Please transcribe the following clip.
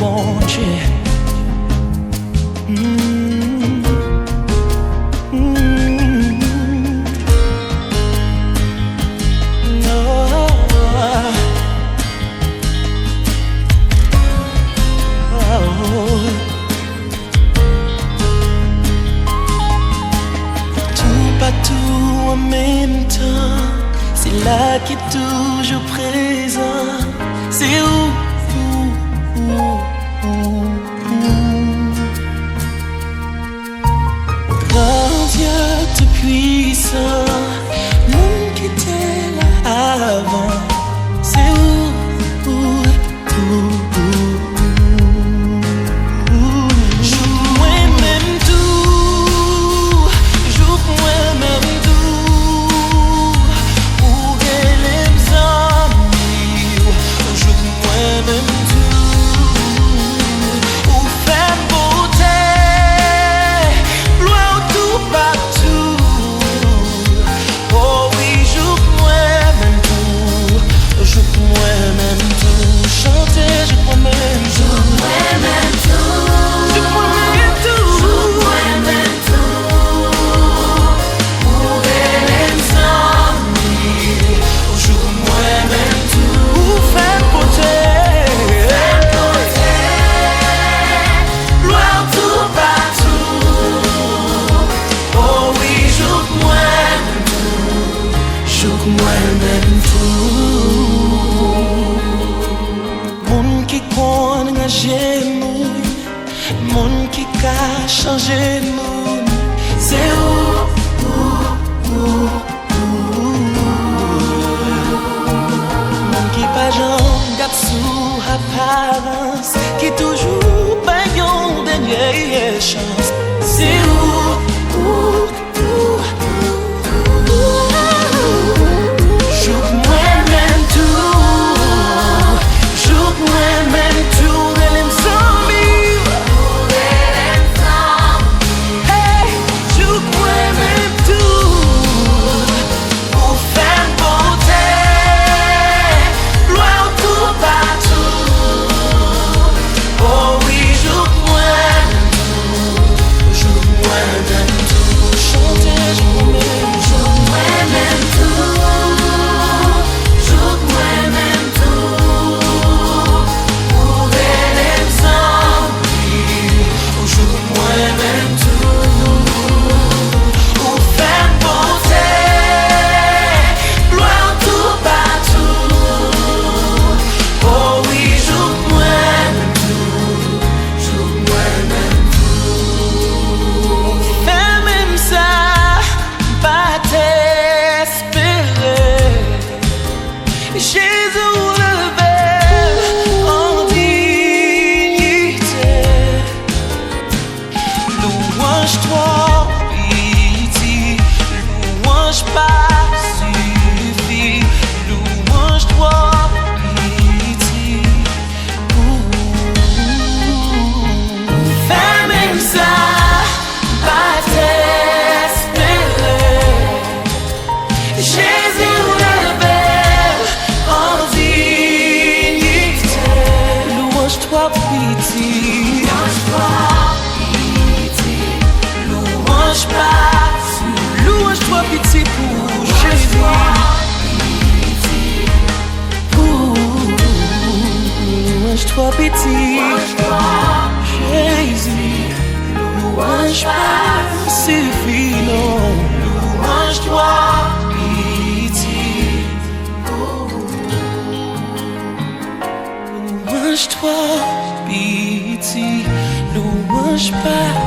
bon Dieu. En même temps, c'est là qui est toujours présent. C'est où? Grand Dieu tout puissant, l'homme qui était là avant. C'est où? Jouk moi-même tout, jouk moi-même tout. Ou les amis, jouk moi-même tout. Ou faire beauté, gloire tout partout. Oh oui, jouk moi-même tout, jouk moi-même tout. Chanter, jouk moi-même tout. Moi-même tout. Moun qui connaît engagé moun, moun qui a changé moun. C'est où? Moun qui pas jamais garde sous apparence, qui toujours pas yon dernière chance. C'est où? Louange-toi, pitié pour Jésus. Louange-toi, pitié, Jésus. Louange-toi, suffit, non. Louange-toi, pitié. Louange-toi, pitié. Louange-toi.